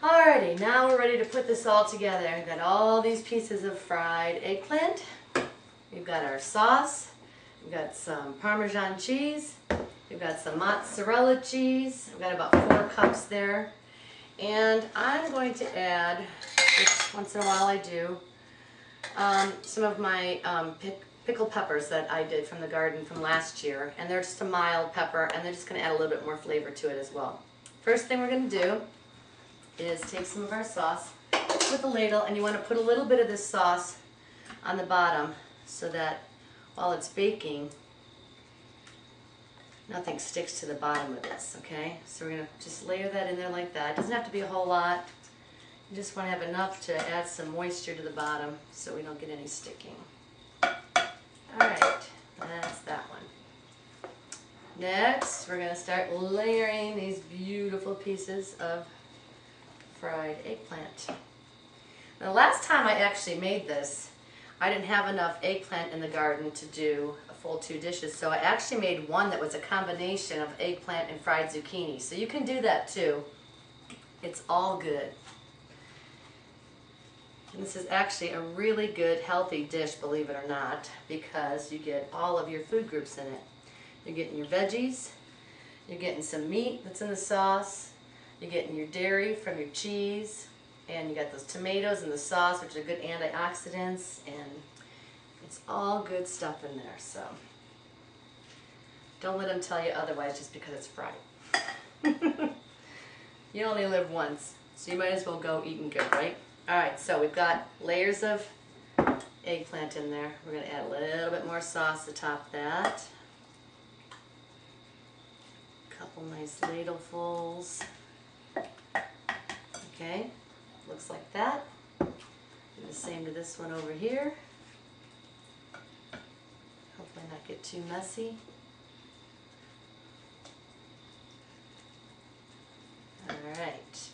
Alrighty, now we're ready to put this all together. We've got all these pieces of fried eggplant. We've got our sauce. We've got some Parmesan cheese. We've got some mozzarella cheese. I've got about 4 cups there. And I'm going to add, which once in a while I do, some of my pickled peppers that I did from the garden from last year. And they're just a mild pepper, and they're just going to add a little bit more flavor to it as well. First thing we're going to do is take some of our sauce with a ladle, and you want to put a little bit of this sauce on the bottom so that while it's baking, nothing sticks to the bottom of this, okay? So we're going to just layer that in there like that. It doesn't have to be a whole lot. You just want to have enough to add some moisture to the bottom so we don't get any sticking. Alright, that's that one. Next, we're going to start layering these beautiful pieces of fried eggplant. Now, the last time I actually made this, I didn't have enough eggplant in the garden to do a full 2 dishes, so I actually made one that was a combination of eggplant and fried zucchini. So you can do that too. It's all good. And this is actually a really good, healthy dish, believe it or not, because you get all of your food groups in it. You're getting your veggies, you're getting some meat that's in the sauce, you're getting your dairy from your cheese, and you got those tomatoes and the sauce, which are good antioxidants, and it's all good stuff in there. So don't let them tell you otherwise just because it's fried. You only live once, so you might as well go eating good, right? Alright, so we've got layers of eggplant in there. We're going to add a little bit more sauce to top that. A couple nice ladlefuls. Okay, looks like that. Do the same to this one over here. Hopefully not get too messy. Alright.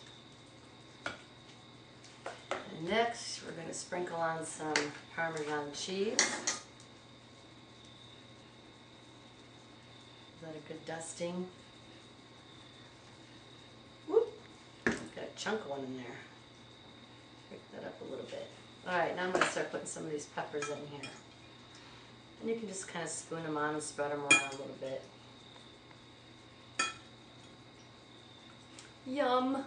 And next, we're going to sprinkle on some Parmesan cheese. Is that a good dusting? Got a chunk of one in there. Pick that up a little bit. Alright, now I'm going to start putting some of these peppers in here. And you can just kind of spoon them on and spread them around a little bit. Yum!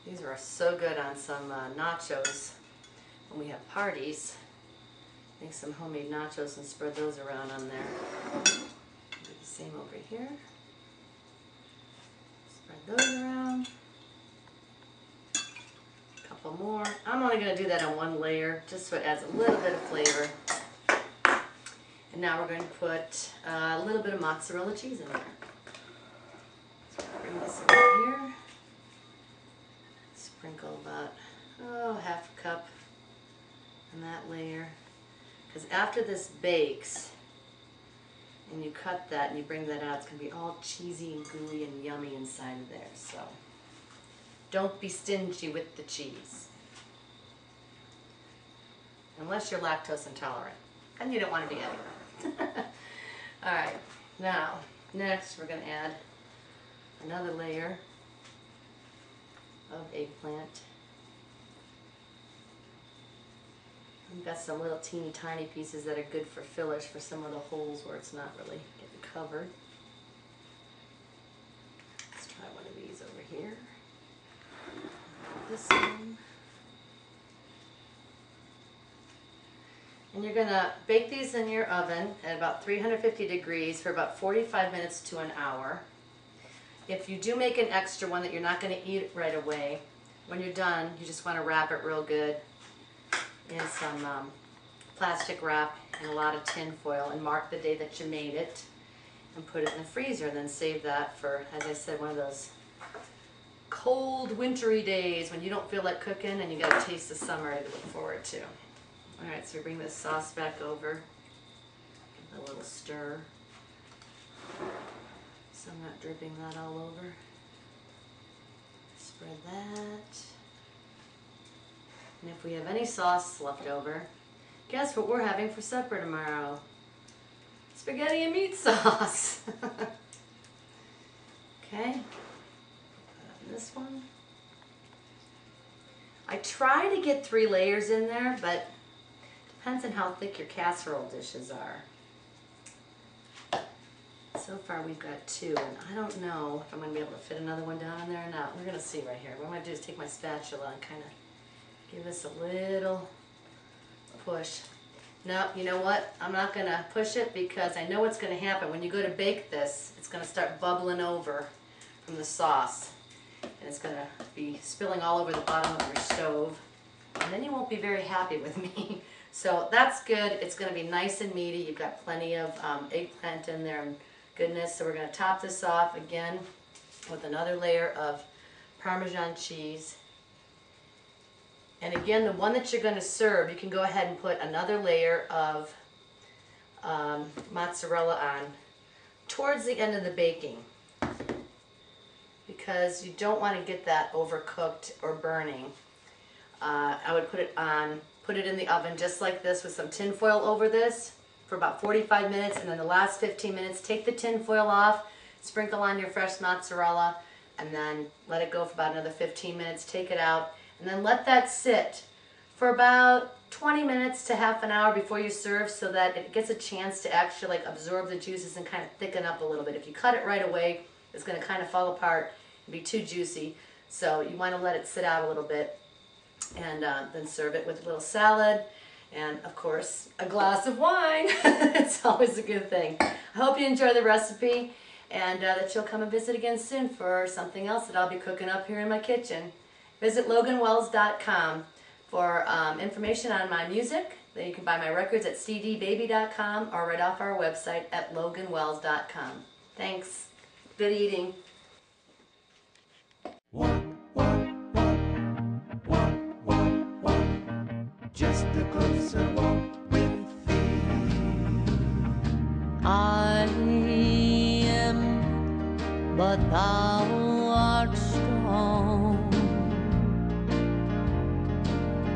These are so good on some nachos when we have parties. Make some homemade nachos and spread those around on there. Do the same over here. Spread those around. Couple more. I'm only going to do that on one layer just so it adds a little bit of flavor. And now we're going to put a little bit of mozzarella cheese in there. So bring this over here. Sprinkle about half a cup on that layer. Because after this bakes and you cut that and you bring that out, it's going to be all cheesy and gooey and yummy inside of there. So don't be stingy with the cheese. Unless you're lactose intolerant. And you don't want to be anyway. Alright, now, next we're going to add another layer of eggplant. We've got some little teeny tiny pieces that are good for fillers for some of the holes where it's not really getting covered. Let's try one of these over here. This one. And you're going to bake these in your oven at about 350 degrees for about 45 minutes to an hour. If you do make an extra one that you're not going to eat right away, when you're done, you just want to wrap it real good in some plastic wrap and a lot of tin foil and mark the day that you made it and put it in the freezer, and then save that for, as I said, one of those cold wintry days when you don't feel like cooking and you got a taste of summer to look forward to. Alright, so we bring this sauce back over, give it a little stir so I'm not dripping that all over. Spread that. And if we have any sauce left over, guess what we're having for supper tomorrow? Spaghetti and meat sauce. Okay, put on this one. I try to get 3 layers in there, but depends on how thick your casserole dishes are. So far we've got 2, and I don't know if I'm going to be able to fit another one down in there or not. We're going to see right here. What I'm going to do is take my spatula and kind of give this a little push. No, you know what? I'm not going to push it because I know what's going to happen. When you go to bake this, it's going to start bubbling over from the sauce. And it's going to be spilling all over the bottom of your stove. And then you won't be very happy with me. So that's good. It's going to be nice and meaty. You've got plenty of eggplant in there and goodness. So we're going to top this off again with another layer of Parmesan cheese. And again, the one that you're going to serve, you can go ahead and put another layer of mozzarella on towards the end of the baking, because you don't want to get that overcooked or burning. I would put it in the oven just like this with some tin foil over this for about 45 minutes, and then the last 15 minutes, take the tin foil off, sprinkle on your fresh mozzarella, and then let it go for about another 15 minutes, take it out, and then let that sit for about 20 minutes to half an hour before you serve, so that it gets a chance to actually like absorb the juices and kind of thicken up a little bit. If you cut it right away, it's going to kind of fall apart and be too juicy. So you want to let it sit out a little bit, and then serve it with a little salad and, of course, a glass of wine. It's always a good thing. I hope you enjoy the recipe, and that you'll come and visit again soon for something else that I'll be cooking up here in my kitchen. Visit LoganWells.com for information on my music. Then you can buy my records at cdbaby.com or right off our website at LoganWells.com. Thanks. Good eating. Just a closer walk with thee. I am, but thou art strong.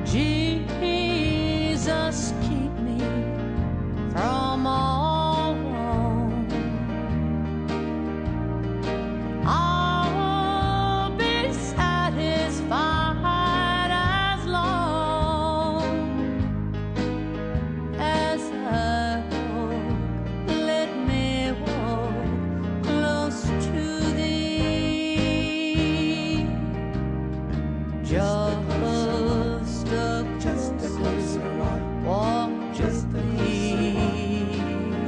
Jesus, keep me from all wrong. I'll be satisfied as long as I walk. Let me walk close to thee. Just a closer walk with thee.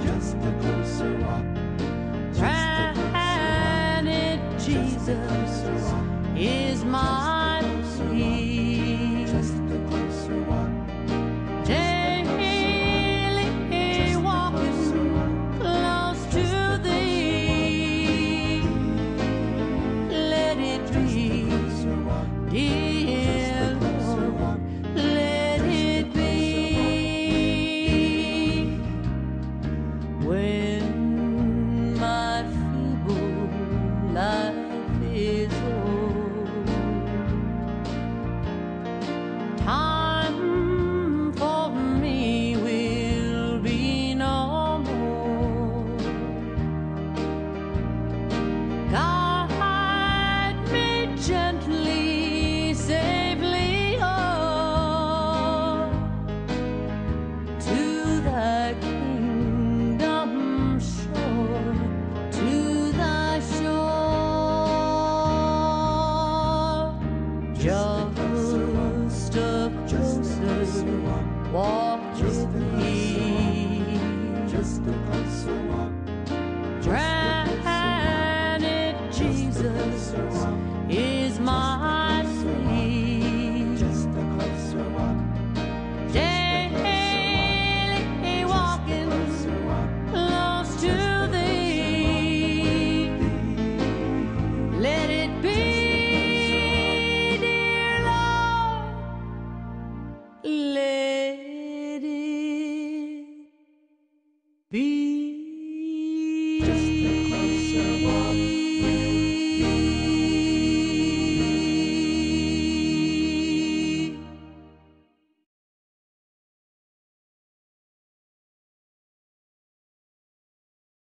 Just a closer walk. Granted, Jesus is my plea. Just a closer walk. Daily walking close to thee. Let it be, dear Lord, let it be. When my feeble life is old, time for me will be no more. Guide me gently, safely on to thy kingdom shore, to thy shore. Just a closer walk with thee. Just a closer